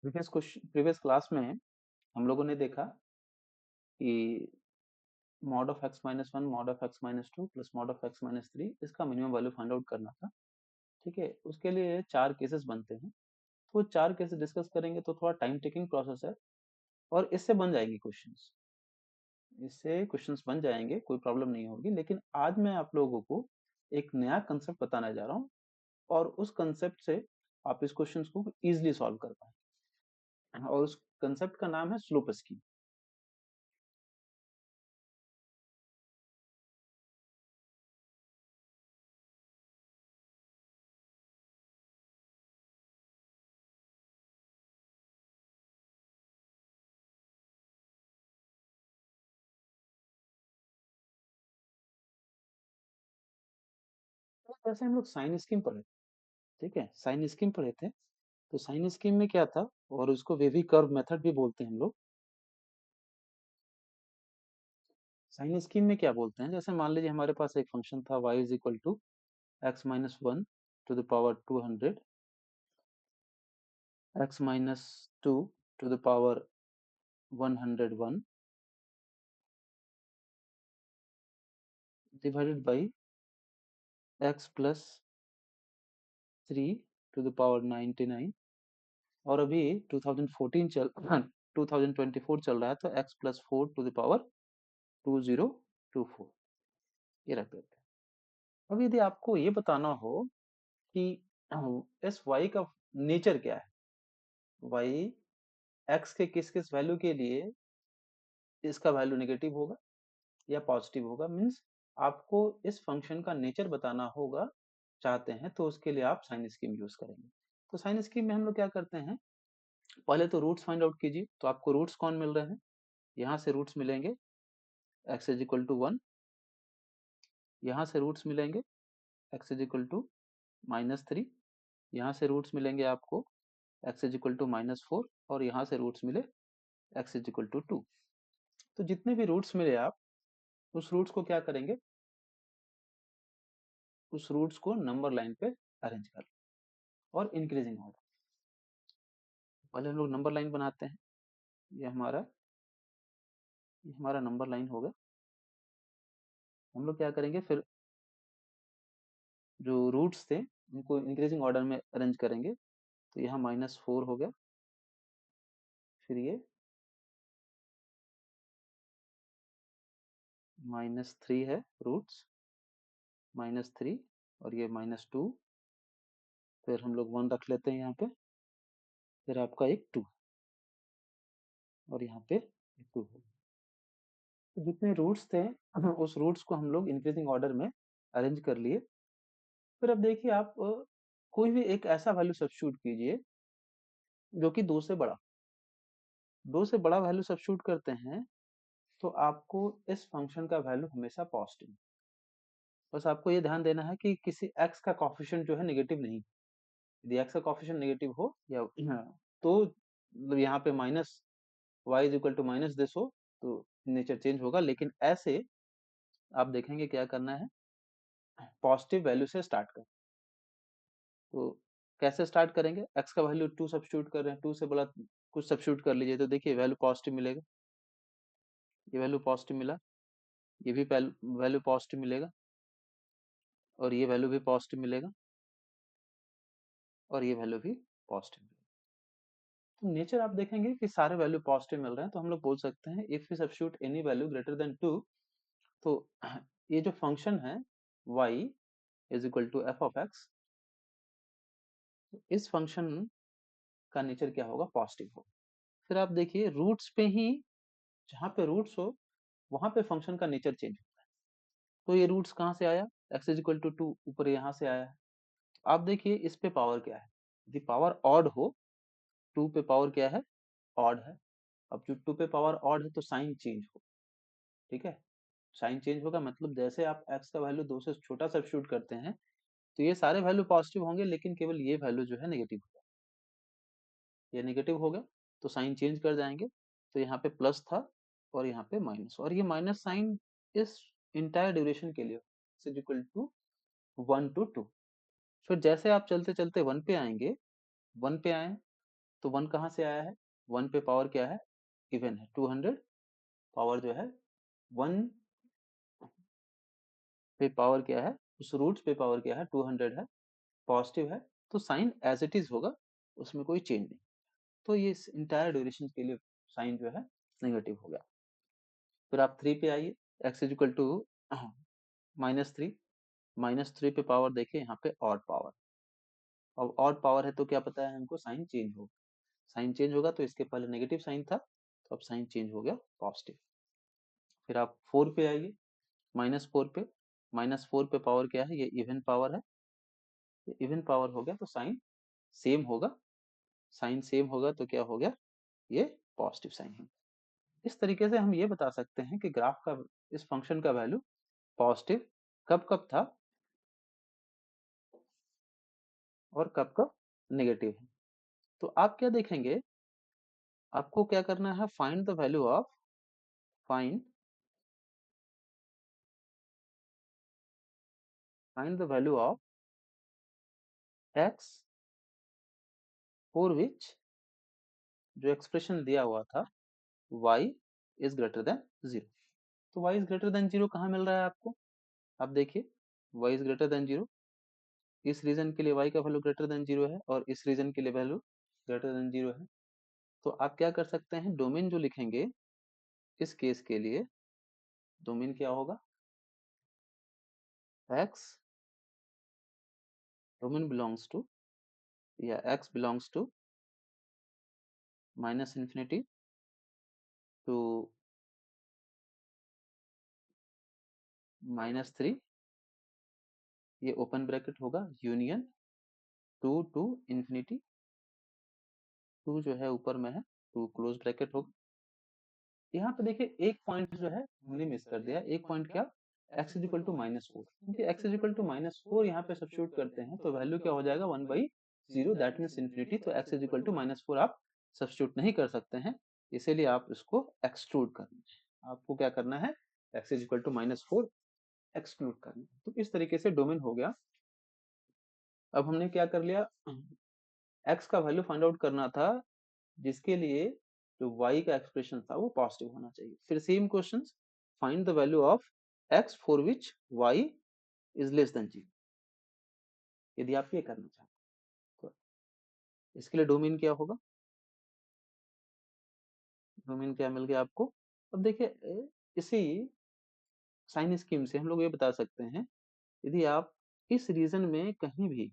Previous class में हम लोगों ने देखा कि mod of x minus one, mod of x minus two plus mod of x minus three, इसका मिनिमम वैल्यू फाइंड आउट करना था। ठीक है, उसके लिए 4 केसेस बनते हैं, तो 4 केसेस डिस्कस करेंगे, तो थोड़ा टाइम टेकिंग प्रोसेस है और इससे बन जाएंगे क्वेश्चंस। इससे क्वेश्चंस बन जाएंगे, कोई प्रॉब्लम नहीं होगी। लेकिन आज मैं आप लोगों को एक नया कंसेप्ट बताने जा रहा हूँ और उस कंसेप्ट से आप इस क्वेश्चंस को इजीली सॉल्व कर पाएंगे, और उस कंसेप्ट का नाम है स्लोप स्कीम। जैसे हम लोग साइन स्कीम पढ़े, ठीक है, साइन स्कीम पढ़े थे, तो साइन स्कीम में क्या था, और उसको वेवी कर्व मेथड भी बोलते हैं हम लोग। साइन स्कीम में क्या बोलते हैं, जैसे मान लीजिए हमारे पास एक फंक्शन था y is equal to x minus one to the power 200, x minus two to the power 101 divided by x plus three to the power 99। और अभी 2014 2024 चल रहा है, तो x plus four to the power 2024, ये रख देते हैं। अब यदि आपको ये बताना हो कि इस y का नेचर क्या है, y x के किस किस वैल्यू के लिए इसका वैल्यू नेगेटिव होगा या पॉजिटिव होगा, मीन्स आपको इस फंक्शन का नेचर बताना होगा चाहते हैं, तो उसके लिए आप साइन स्कीम यूज करेंगे। तो साइन स्कीम में हम लोग क्या करते हैं, पहले तो रूट्स फाइंड आउट कीजिए। तो आपको रूट्स कौन मिल रहे हैं, यहाँ से रूट्स मिलेंगे x is equal to one, यहाँ से रूट्स मिलेंगे x is equal to minus three, यहाँ से रूट्स मिलेंगे आपको x is equal to minus four, और यहाँ से रूट्स मिले x is equal to two. तो जितने भी रूट्स मिले आप उस रूट्स को क्या करेंगे, उस रूट्स को नंबर लाइन पे अरेंज कर और इंक्रीजिंग ऑर्डर। पहले हम लोग नंबर लाइन बनाते हैं, ये हमारा नंबर लाइन होगा। हम लोग क्या करेंगे, फिर जो रूट्स थे उनको इंक्रीजिंग ऑर्डर में अरेंज करेंगे। तो यहाँ माइनस फोर हो गया, फिर ये माइनस थ्री है रूट्स, माइनस थ्री, और ये माइनस टू, फिर हम लोग वन रख लेते हैं यहाँ पे, फिर आपका एक टू, और यहाँ पे एक टू है। तो जितने रूट्स थे उस रूट्स को हम लोग इंक्रीजिंग ऑर्डर में अरेंज कर लिए। फिर अब देखिए आप कोई भी एक ऐसा वैल्यू सब्स्टिट्यूट कीजिए जो कि दो से बड़ा, दो से बड़ा वैल्यू सब्स्टिट्यूट करते हैं, तो आपको इस फंक्शन का वैल्यू हमेशा पॉजिटिव। बस आपको ये ध्यान देना है कि किसी x का कॉफिशिएंट जो है नेगेटिव नहीं। यदि x का कॉफिशिएंट नेगेटिव हो या तो मतलब यहाँ पे minus y is equal to minus this हो, तो नेचर चेंज होगा। लेकिन ऐसे आप देखेंगे क्या करना है, पॉजिटिव वैल्यू से स्टार्ट कर। तो कैसे स्टार्ट करेंगे, x का वैल्यू टू सब्स्टिट्यूट कर रहे हैं, टू से बड़ा कुछ सब्स्टिट्यूट कर लीजिए, तो देखिए वैल्यू पॉजिटिव मिलेगा, ये वैल्यू पॉजिटिव मिला, ये भी वैल्यू पॉजिटिव मिलेगा, और ये वैल्यू भी पॉजिटिव मिलेगा, और ये वैल्यू भी पॉजिटिव मिलेगा। तो नेचर आप देखेंगे कि सारे वैल्यू पॉजिटिव मिल रहे हैं, तो हम लोग बोल सकते हैं if you substitute any value greater than two, तो ये जो फंक्शन है y is equal to F of x, इस फंक्शन का नेचर क्या होगा, पॉजिटिव होगा। फिर आप देखिए रूट्स पे ही, जहाँ पे रूट्स हो वहां पे फंक्शन का नेचर चेंज होता है। तो ये रूट्स कहाँ से आया, x is equal to two, ऊपर यहाँ से आया है। आप देखिए इस पे पावर क्या है, यदि पावर ऑड हो, टू पे पावर क्या है, ऑड है। अब जो टू पे पावर ऑड है तो साइन चेंज हो, ठीक है, साइन चेंज होगा, मतलब जैसे आप x का वैल्यू दो से छोटा सब्स्टिट्यूट करते हैं, तो ये सारे वैल्यू पॉजिटिव होंगे, लेकिन केवल ये वैल्यू जो है नेगेटिव होगा, ये नेगेटिव हो गया, तो साइन चेंज कर जाएंगे। तो यहाँ पे प्लस था और यहाँ पे माइनस, और ये माइनस साइन इस इंटायर ड्यूरेशन के लिए is equal to one two two. फिर जैसे आप चलते चलते वन पे आएंगे, वन पे आए, तो 1 कहाँ से आया है? 1 पे पावर क्या है? इवन है। 200 पावर जो है 1 पे पावर क्या है? उस रूट्स पे पावर क्या है? 200 है, पॉजिटिव है, तो साइन एज इट इज होगा, उसमें कोई चेंज नहीं। तो ये इस इंटायर ड्यूरेशन के लिए साइन जो है नेगेटिव हो गया। फिर आप 3 पे आइए, x इज इक्वल टू -3, -3 पे पावर देखिए यहाँ पे ऑड पावर। अब ऑड पावर है तो क्या पता है हमको? साइन चेंज होगा। साइन चेंज होगा तो इसके पहले नेगेटिव साइन था, तो अब साइन चेंज हो गया पॉजिटिव। फिर आप 4 पे आइए, -4 पे, -4 पे पावर क्या है? ये इवन पावर है, ये इवन पावर हो गया तो साइन सेम होगा। साइन सेम होगा तो क्या हो गया? ये पॉजिटिव साइन है। इस तरीके से हम ये बता सकते हैं कि ग्राफ का, इस फंक्शन का वैल्यू पॉजिटिव कब कब था और कब कब नेगेटिव है। तो आप क्या देखेंगे? आपको क्या करना है? Find the value of, find find the value of x for which जो एक्सप्रेशन दिया हुआ था y इज ग्रेटर देन 0। तो y इज ग्रेटर देन 0 कहाँ मिल रहा है आपको? आप देखिए, y इज ग्रेटर देन 0, इस रीजन के लिए y का वैल्यू ग्रेटर देन 0 है और इस रीजन के लिए वैल्यू ग्रेटर देन 0 है। तो आप क्या कर सकते हैं? डोमेन जो लिखेंगे इस केस के लिए, डोमेन क्या होगा? x डोमेन बिलोंग्स टू, या x बिलोंग्स टू -∞ टू -3, ये ओपन ब्रैकेट होगा, यूनियन 2 टू इंफिनिटी, 2 जो है ऊपर में है, 2 क्लोज ब्रैकेट होगा। यहाँ पे देखिए एक पॉइंट जो है हमने मिस कर दिया। एक पॉइंट क्या? x इज इक्वल टू -4, क्योंकि x इज इक्वल टू -4 यहाँ पे सब्स्टिट्यूट करते हैं तो वैल्यू क्या हो जाएगा? 1/0, दैट मीन्स इंफिनिटी। तो x इज इक्वल टू -4 आप सब्स्टिट्यूट नहीं कर सकते हैं, इसीलिए आप इसको एक्सक्लूड करना है। आपको क्या करना है? x is equal to -4 exclude करना है। तो इस तरीके से डोमेन हो गया। अब हमने क्या कर लिया? x का वैल्यू फाइंड आउट करना था, जिसके लिए जो y का एक्सप्रेशन था वो पॉजिटिव होना चाहिए। फिर same question, find the value of x for which y is less than 0, यदि आप ये करना चाहते हैं तो इसके लिए डोमेन क्या होगा? डोमेन क्या मिल गया आपको? अब देखिए, इसी साइन स्कीम से हम लोग ये बता सकते हैं, यदि आप इस रीजन में कहीं भी,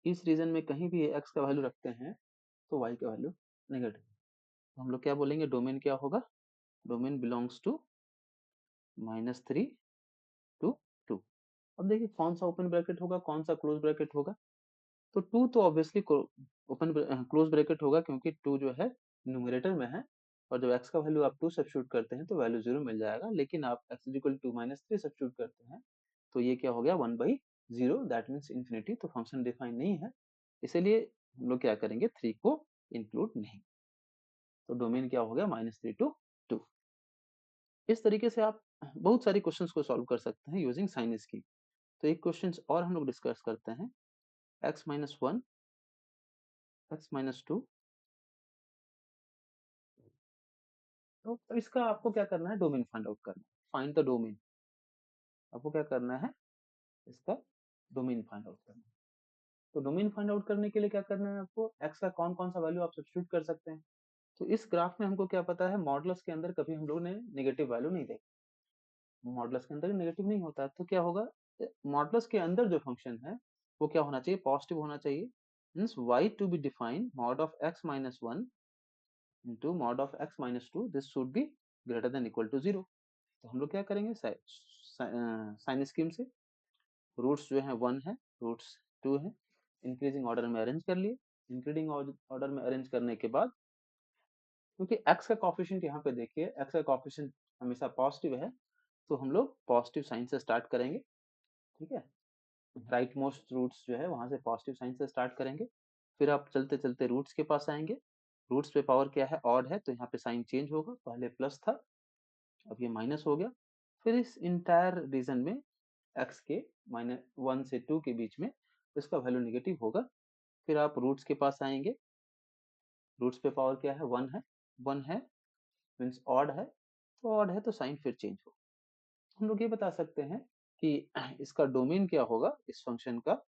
इस रीजन में कहीं भी x का वैल्यू रखते हैं तो y का वैल्यू नेगेटिव। तो हम लोग क्या बोलेंगे? डोमेन क्या होगा? Domain belongs to -3 to 2। अब देखिए कौन सा ओपन ब्रैकेट होगा, कौन सा क्लोज ब्रैकेट होगा? तो 2 तो ऑब्वियसली ओपन क्लोज ब्रैकेट होगा, क्योंकि 2 जो है न्यूमरेटर में है, और जब x का वैल्यू आप 2 सब्स्टिट्यूट करते हैं तो वैल्यू 0 मिल जाएगा। लेकिन आप x is equal to -3 substitute करते हैं तो ये क्या हो गया? 1/0, दैट मीन्स इंफिनिटी। तो फंक्शन डिफाइन नहीं है, इसीलिए हम लोग क्या करेंगे? 3 को इंक्लूड नहीं। तो डोमेन क्या हो गया? -3 टू 2। इस तरीके से आप बहुत सारी क्वेश्चंस को सॉल्व कर सकते हैं यूजिंग साइन स्कीम। तो एक क्वेश्चन और हम लोग डिस्कस करते हैं, x-1, x-2। तो इसका आपको क्या करना है? डोमेन फाइंड आउट करना है। फाइंड द डोमेन, आपको क्या करना है? इसका डोमेन फाइंड आउट करना है। तो डोमेन फाइंड आउट करने के लिए क्या करना है आपको? x का कौन कौन सा वैल्यू आप सब्स्टिट्यूट कर सकते हैं। तो इस ग्राफ में हमको क्या पता है? मॉडुलस के अंदर कभी हम लोग ने नेगेटिव वैल्यू नहीं देखा, मॉडुलस के अंदर नेगेटिव नहीं होता। तो क्या होगा? मॉडुलस के अंदर जो फंक्शन है वो क्या होना चाहिए? पॉजिटिव होना चाहिए। Means y to be defined mod of x-1 into mod of x-2, this should be greater than equal to 0। तो हम लोग क्या करेंगे? साइन स्कीम से रूट्स जो है 1 है, रूट्स 2 है, इंक्रीजिंग ऑर्डर में अरेंज कर लिए। इंक्रीजिंग ऑर्डर में अरेंज करने के बाद, क्योंकि x का कॉफिशिएंट यहाँ पे देखिए, x का कॉफिशिएंट हमेशा पॉजिटिव है, तो हम लोग पॉजिटिव साइन से स्टार्ट करेंगे। ठीक है, राइट मोस्ट रूट्स जो है वहां से पॉजिटिव साइन से स्टार्ट करेंगे। फिर आप चलते चलते रूट्स के पास आएंगे। रूट्स पे पावर क्या है? ऑड है, तो यहाँ पे साइन चेंज होगा। पहले प्लस था, अब ये माइनस हो गया। फिर इस इंटायर रीजन में x के -1 से 2 के बीच में इसका वैल्यू नेगेटिव होगा। फिर आप रूट्स के पास आएंगे, रूट्स पे पावर क्या है, 1 है मीन्स ऑड है, तो ऑड है तो साइन फिर चेंज हो। हम लोग ये बता सकते हैं कि इसका डोमेन क्या होगा, इस फंक्शन का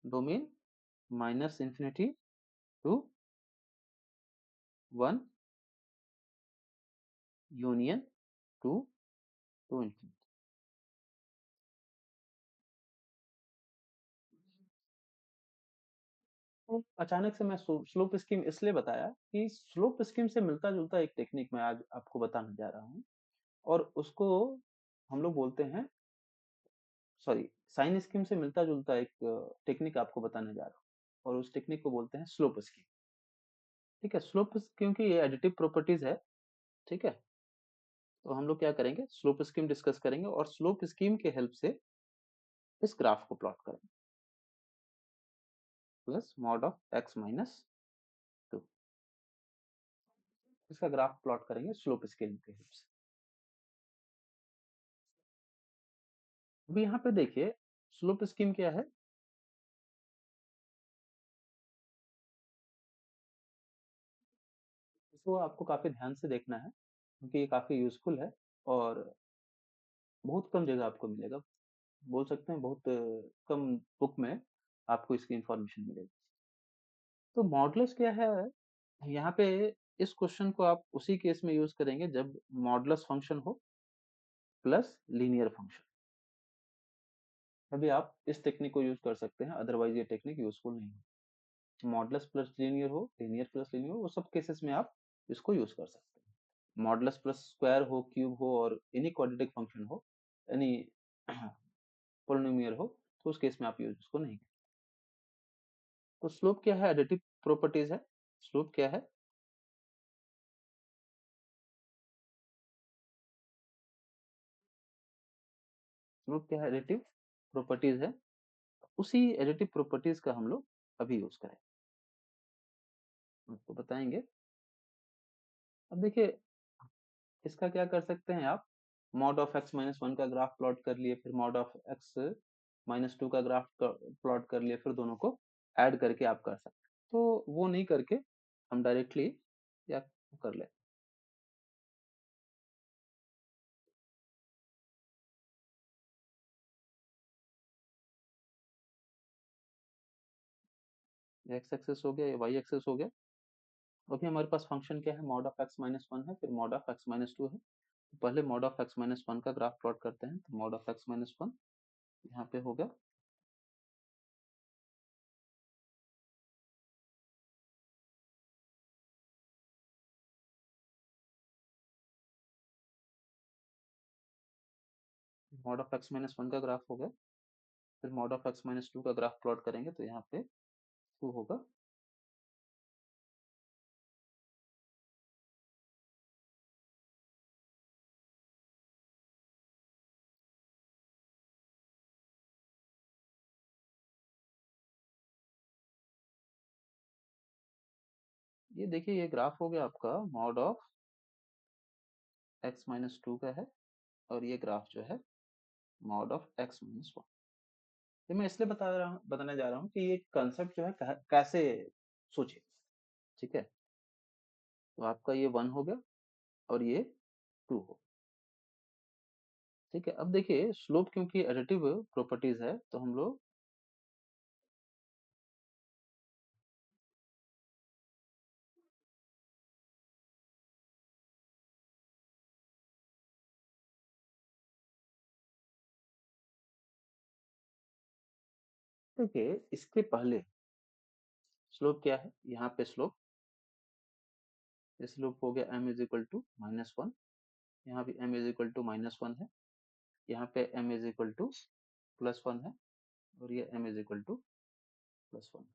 domain minus infinity to 1 union to infinity. तो अचानक से मैं स्लोप स्कीम इसलिए बताया कि स्लोप स्कीम से मिलता जुलता एक टेक्निक मैं आज आपको बताने जा रहा हूँ, और उसको हम लोग बोलते हैं, सॉरी, साइन स्कीम से मिलता जुलता एक टेक्निक आपको बताने जा रहा हूँ, और उस टेक्निक को बोलते हैं स्लोप स्कीम। ठीक है, स्लोप क्योंकि ये एडिटिव प्रॉपर्टीज है, ठीक है, तो हम लोग क्या करेंगे, स्लोप स्कीम डिस्कस करेंगे और स्लोप स्कीम के हेल्प से इस ग्राफ को प्लॉट करेंगे, plus mod of x minus 2, इसका ग्राफ प्लॉट करेंगे स्लोप स्कीम के हेल्प से। अभी यहाँ पे देखिए स्लोप स्कीम क्या है, इसको आपको काफी ध्यान से देखना है क्योंकि ये काफी यूजफुल है और बहुत कम जगह आपको मिलेगा, बोल सकते हैं बहुत कम बुक में आपको इसकी इंफॉर्मेशन मिलेगी। तो मॉडुलस क्या है, यहाँ पे इस क्वेश्चन को आप उसी केस में यूज करेंगे जब मॉडुलस फंक्शन हो प्लस लीनियर फंक्शन, तभी आप इस टेक्निक को यूज कर सकते हैं, अदरवाइज ये टेक्निक यूजफुल नहीं है। मॉडुलस प्लस लीनियर हो, लीनियर प्लस लीनियर हो, वो सब केसेस में आप इसको यूज कर सकते हैं। मॉडुलस प्लस स्क्वायर हो, क्यूब हो और एनी क्वाड्रेटिक फंक्शन हो, एनी पोलिनोमियल हो, तो उस केस में आप यूज इसको नहीं करें। तो स्लोप क्या है, एडिटिव प्रॉपर्टीज है। स्लोप क्या है, स्लोप क्या है, एडिटिव प्रॉपर्टीज है, उसी एडिटिव प्रॉपर्टीज का हम लोग अभी यूज करें, आपको बताएंगे। अब देखिए इसका क्या कर सकते हैं आप, मॉड ऑफ एक्स माइनस 1 का ग्राफ प्लॉट कर लिए, फिर मॉड ऑफ एक्स माइनस 2 का ग्राफ प्लॉट कर लिए, फिर दोनों को ऐड करके आप कर सकते हैं। तो वो नहीं करके हम डायरेक्टली या कर ले, एक्स एक्सेस हो गया, वाई एक्सेस हो गया। अभी हमारे पास फंक्शन क्या है, मॉड ऑफ एक्स माइनस 1 है, फिर मॉड ऑफ एक्स माइनस 2 है। तो पहले मॉड ऑफ एक्स माइनस 1 का ग्राफ प्लॉट करते हैं, तो मॉड ऑफ एक्स माइनस 1 यहाँ पे हो गया, मॉड ऑफ एक्स माइनस 1 का ग्राफ हो गया, फिर मॉड ऑफ एक्स माइनस 2 का ग्राफ प्लॉट करेंगे तो यहाँ पे 2 होगा। ये देखिए ये ग्राफ हो गया आपका मॉड ऑफ एक्स माइनस 2 का है, और ये ग्राफ जो है मॉड ऑफ एक्स माइनस 1। ये मैं इसलिए बताने जा रहा हूँ कि ये कंसेप्ट जो है कैसे सोचे, ठीक है। तो आपका ये 1 हो गया और ये 2 हो, ठीक है। अब देखिए स्लोप क्योंकि एडिटिव प्रॉपर्टीज है तो हम लोग देखिए इसके पहले स्लोप क्या है, यहाँ पे स्लोप, स्लोप हो गया m is equal to minus 1, यहाँ भी m is equal to minus 1 है, यहाँ पे m is equal to plus 1 है, और ये m is equal to plus 1।